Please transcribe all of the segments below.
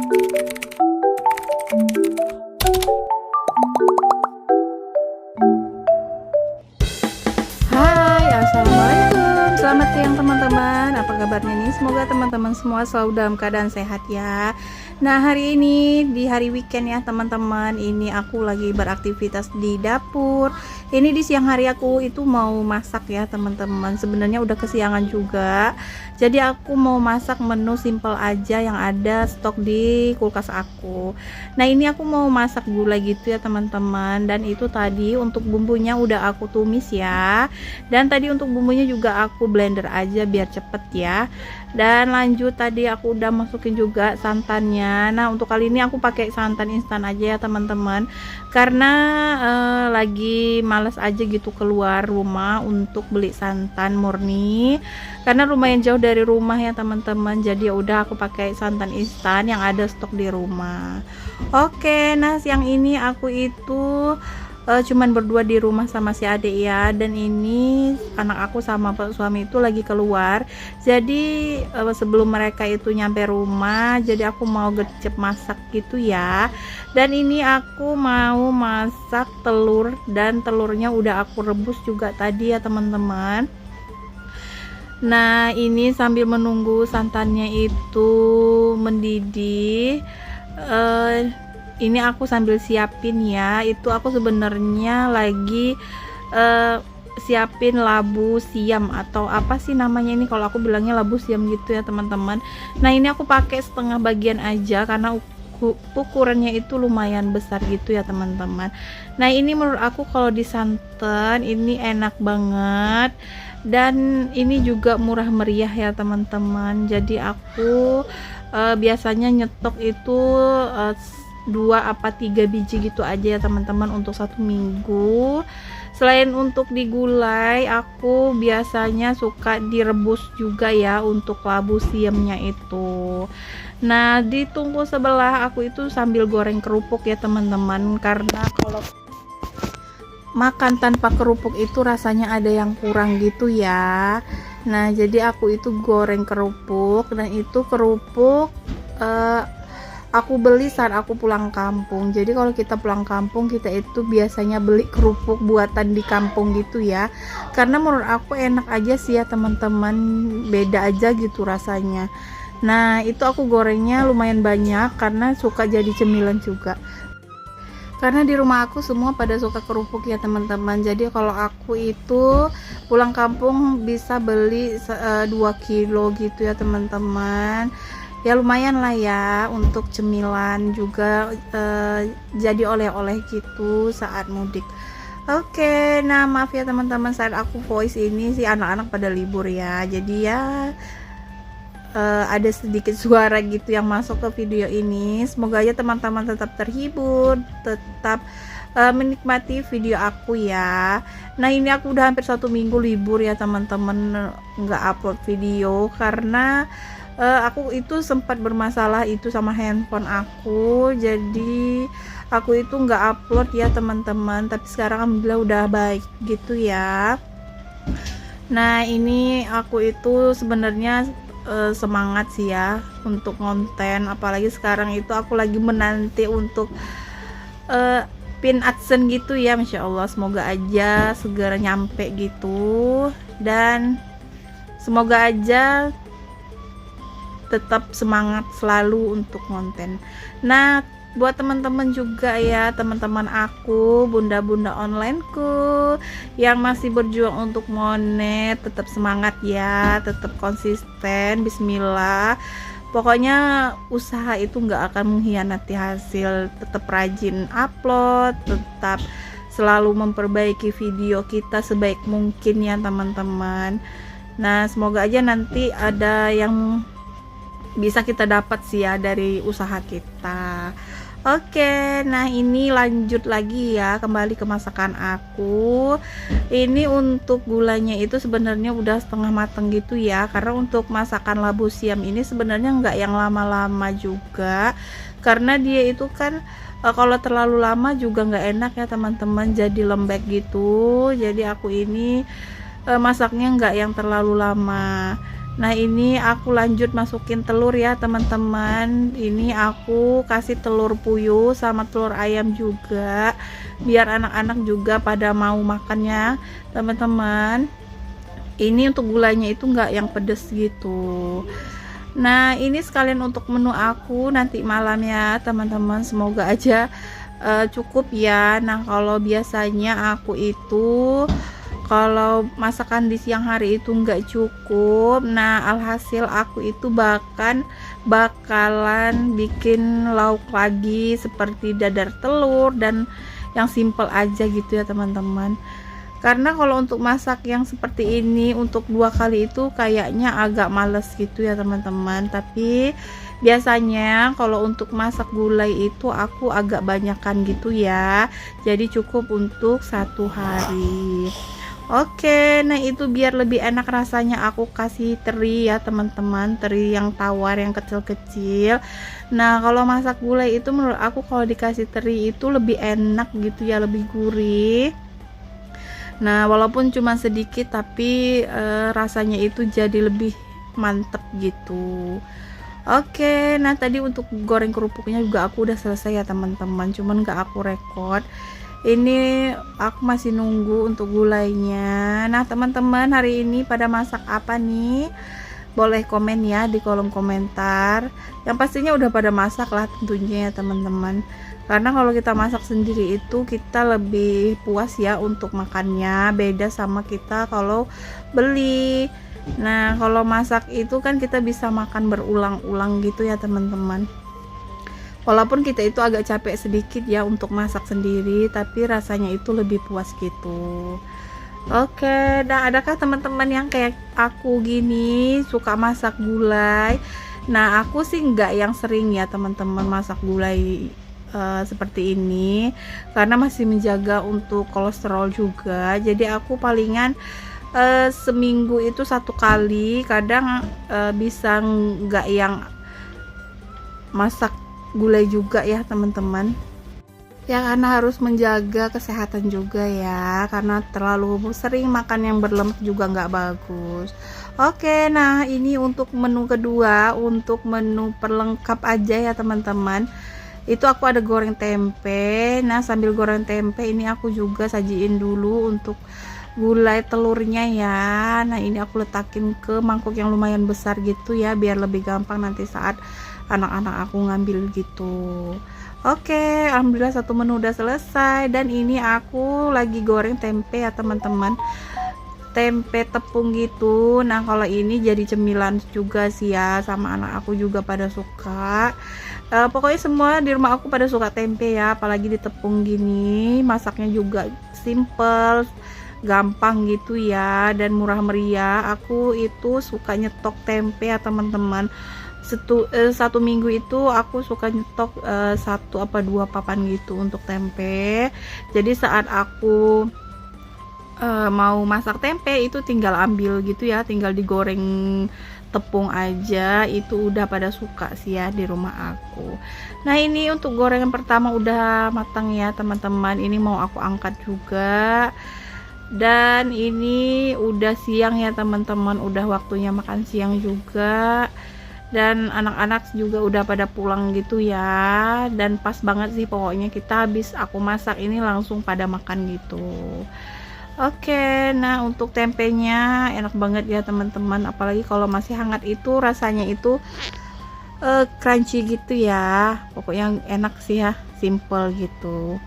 Hai, assalamualaikum. Selamat siang teman-teman. Apa kabarnya nih? Semoga teman-teman semua selalu dalam keadaan sehat ya. Nah, hari ini di hari weekend ya teman-teman. Ini aku lagi beraktivitas di dapur. Ini di siang hari aku itu mau masak ya teman-teman. Sebenarnya udah kesiangan juga. Jadi aku mau masak menu simple aja yang ada stok di kulkas aku. Nah, ini aku mau masak gulai gitu ya teman-teman. Dan itu tadi untuk bumbunya udah aku tumis ya. Dan tadi untuk bumbunya juga aku blender aja biar cepet ya. Dan lanjut tadi aku udah masukin juga santannya. Nah, untuk kali ini aku pakai santan instan aja ya teman-teman, karena lagi males aja gitu keluar rumah untuk beli santan murni, karena lumayan jauh dari rumah ya teman-teman. Jadi ya udah aku pakai santan instan yang ada stok di rumah. Oke, nah siang ini aku itu cuman berdua di rumah sama si adik ya. Dan ini anak aku sama pak suami itu lagi keluar. Jadi sebelum mereka itu nyampe rumah, jadi aku mau gercep masak gitu ya. Dan ini aku mau masak telur, dan telurnya udah aku rebus juga tadi ya teman-teman. Nah, ini sambil menunggu santannya itu mendidih, ini aku sambil siapin ya. Itu aku sebenarnya lagi siapin labu siam atau apa sih namanya ini, kalau aku bilangnya labu siam gitu ya teman-teman. Nah, ini aku pakai setengah bagian aja karena ukurannya itu lumayan besar gitu ya teman-teman. Nah, ini menurut aku kalau disantan ini enak banget, dan ini juga murah meriah ya teman-teman. Jadi aku biasanya nyetok itu 2 apa 3 biji gitu aja ya teman-teman untuk 1 minggu. Selain untuk digulai, aku biasanya suka direbus juga ya untuk labu siamnya itu. Nah, di tungku sebelah aku itu sambil goreng kerupuk ya teman-teman, karena kalau makan tanpa kerupuk itu rasanya ada yang kurang gitu ya. Nah, jadi aku itu goreng kerupuk, dan itu kerupuk aku beli saat aku pulang kampung. Jadi kalau kita pulang kampung, kita itu biasanya beli kerupuk buatan di kampung gitu ya. Karena menurut aku enak aja sih ya teman-teman, beda aja gitu rasanya. Nah, itu aku gorengnya lumayan banyak karena suka jadi cemilan juga. Karena di rumah aku semua pada suka kerupuk ya teman-teman. Jadi kalau aku itu pulang kampung bisa beli 2 kilo gitu ya teman-teman. Ya lumayan lah ya untuk cemilan juga, jadi oleh-oleh gitu saat mudik. Oke, nah maaf ya teman-teman, saat aku voice ini sih anak-anak pada libur ya, jadi ya ada sedikit suara gitu yang masuk ke video ini. Semoga aja teman-teman tetap terhibur, tetap menikmati video aku ya. Nah, ini aku udah hampir 1 minggu libur ya teman-teman, nggak upload video karena aku itu sempat bermasalah itu sama handphone aku. Jadi aku itu nggak upload ya teman-teman, tapi sekarang alhamdulillah udah baik gitu ya. Nah, ini aku itu sebenarnya semangat sih ya untuk konten, apalagi sekarang itu aku lagi menanti untuk pin AdSense gitu ya. Masya Allah, semoga aja segera nyampe gitu, dan semoga aja tetap semangat selalu untuk konten. Nah, buat teman-teman juga ya, teman-teman aku, bunda-bunda onlineku yang masih berjuang untuk monet, tetap semangat ya, tetap konsisten, bismillah. Pokoknya usaha itu nggak akan mengkhianati hasil. Tetap rajin upload, tetap selalu memperbaiki video kita sebaik mungkin ya teman-teman. Nah, semoga aja nanti ada yang bisa kita dapat sih ya dari usaha kita. Oke, nah ini lanjut lagi ya, kembali ke masakan aku. Ini untuk gulanya itu sebenarnya udah setengah mateng gitu ya, karena untuk masakan labu siam ini sebenarnya nggak yang lama-lama juga, karena dia itu kan kalau terlalu lama juga nggak enak ya teman-teman, jadi lembek gitu. Jadi aku ini masaknya nggak yang terlalu lama. Nah ini aku lanjut masukin telur ya teman-teman. Ini aku kasih telur puyuh sama telur ayam juga, biar anak-anak juga pada mau makannya teman-teman. Ini untuk gulanya itu enggak yang pedes gitu. Nah ini sekalian untuk menu aku nanti malam ya teman-teman, semoga aja cukup ya. Nah kalau biasanya aku itu kalau masakan di siang hari itu nggak cukup, nah alhasil aku itu bakalan bikin lauk lagi seperti dadar telur dan yang simple aja gitu ya teman-teman. Karena kalau untuk masak yang seperti ini untuk 2 kali itu kayaknya agak males gitu ya teman-teman. Tapi biasanya kalau untuk masak gulai itu aku agak banyakan gitu ya, jadi cukup untuk 1 hari. Oke, nah itu biar lebih enak rasanya aku kasih teri ya teman-teman, teri yang tawar yang kecil-kecil. Nah kalau masak gulai itu menurut aku kalau dikasih teri itu lebih enak gitu ya, lebih gurih. Nah walaupun cuma sedikit tapi rasanya itu jadi lebih mantep gitu. Oke, nah tadi untuk goreng kerupuknya juga aku udah selesai ya teman-teman, cuman gak aku record. Ini aku masih nunggu untuk gulainya. Nah teman-teman hari ini pada masak apa nih? Boleh komen ya di kolom komentar. Yang pastinya udah pada masak lah tentunya ya teman-teman. Karena kalau kita masak sendiri itu kita lebih puas ya untuk makannya, beda sama kita kalau beli. Nah kalau masak itu kan kita bisa makan berulang-ulang gitu ya teman-teman. Walaupun kita itu agak capek sedikit ya untuk masak sendiri, tapi rasanya itu lebih puas gitu. Oke, nah adakah teman-teman yang kayak aku gini suka masak gulai? Nah aku sih nggak yang sering ya teman-teman masak gulai seperti ini, karena masih menjaga untuk kolesterol juga. Jadi aku palingan seminggu itu 1 kali, kadang bisa nggak yang masak gulai juga ya teman-teman ya, karena harus menjaga kesehatan juga ya, karena terlalu sering makan yang berlemak juga nggak bagus. Oke, nah ini untuk menu kedua, untuk menu perlengkap aja ya teman-teman. Itu aku ada goreng tempe. Nah sambil goreng tempe ini aku juga sajiin dulu untuk gulai telurnya ya. Nah ini aku letakin ke mangkuk yang lumayan besar gitu ya, biar lebih gampang nanti saat anak-anak aku ngambil gitu. Oke, alhamdulillah 1 menu udah selesai. Dan ini aku lagi goreng tempe ya teman-teman, tempe tepung gitu. Nah kalau ini jadi cemilan juga sih ya, sama anak aku juga pada suka. Pokoknya semua di rumah aku pada suka tempe ya, apalagi di tepung gini. Masaknya juga simple, gampang gitu ya, dan murah meriah. Aku itu suka nyetok tempe ya teman-teman. 1 minggu itu aku suka nyetok 1 apa 2 papan gitu untuk tempe. Jadi saat aku mau masak tempe itu tinggal ambil gitu ya, tinggal digoreng tepung aja, itu udah pada suka sih ya di rumah aku. Nah ini untuk gorengan pertama udah matang ya teman-teman, ini mau aku angkat juga. Dan ini udah siang ya teman-teman, udah waktunya makan siang juga, dan anak-anak juga udah pada pulang gitu ya. Dan pas banget sih pokoknya, kita habis aku masak ini langsung pada makan gitu. Oke, nah untuk tempenya enak banget ya teman-teman, apalagi kalau masih hangat itu rasanya itu crunchy gitu ya, pokoknya enak sih ya, simple gitu.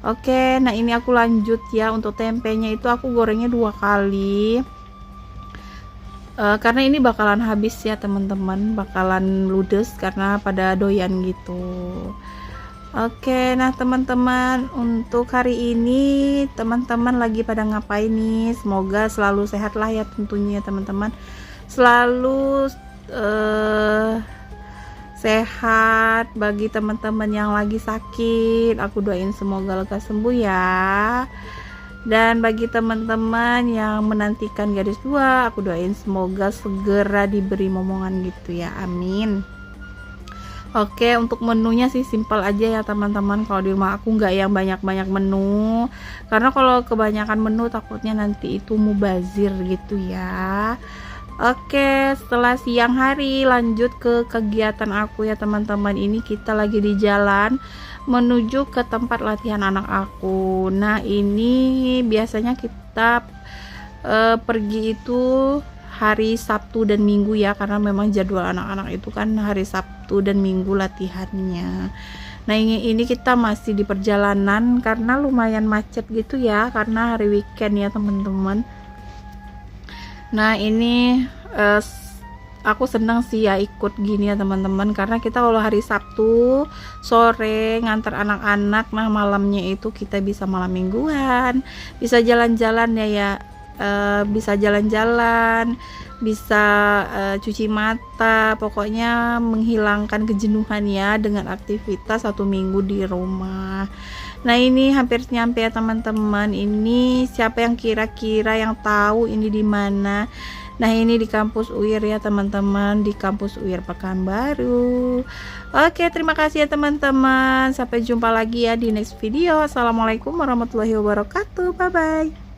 Oke, nah ini aku lanjut ya, untuk tempenya itu aku gorengnya 2 kali. Karena ini bakalan habis ya teman-teman, bakalan ludes karena pada doyan gitu. Oke, nah teman-teman untuk hari ini teman-teman lagi pada ngapain nih? Semoga selalu sehat lah ya tentunya teman-teman, selalu sehat. Bagi teman-teman yang lagi sakit, aku doain semoga lekas sembuh ya. Dan bagi teman-teman yang menantikan garis 2, aku doain semoga segera diberi momongan gitu ya, amin. Oke, untuk menunya sih simpel aja ya teman-teman. Kalau di rumah aku nggak yang banyak-banyak menu, karena kalau kebanyakan menu takutnya nanti itu mubazir gitu ya. Oke, setelah siang hari lanjut ke kegiatan aku ya teman-teman. Ini kita lagi di jalan menuju ke tempat latihan anak aku. Nah, ini biasanya kita pergi itu hari Sabtu dan Minggu ya, karena memang jadwal anak-anak itu kan hari Sabtu dan Minggu latihannya. Nah, ini kita masih di perjalanan karena lumayan macet gitu ya, karena hari weekend ya teman-teman. Nah, ini aku senang sih ya ikut gini ya teman-teman, karena kita kalau hari Sabtu sore ngantar anak-anak, nah malamnya itu kita bisa malam mingguan, bisa jalan-jalan ya, bisa jalan-jalan, bisa cuci mata, pokoknya menghilangkan kejenuhan ya dengan aktivitas 1 minggu di rumah. Nah, ini hampir nyampe ya teman-teman. Ini siapa yang kira-kira yang tahu ini di mana? Nah, ini di kampus UIR ya teman-teman, di kampus UIR Pekanbaru. Oke, terima kasih ya teman-teman. Sampai jumpa lagi ya di next video. Assalamualaikum warahmatullahi wabarakatuh. Bye bye.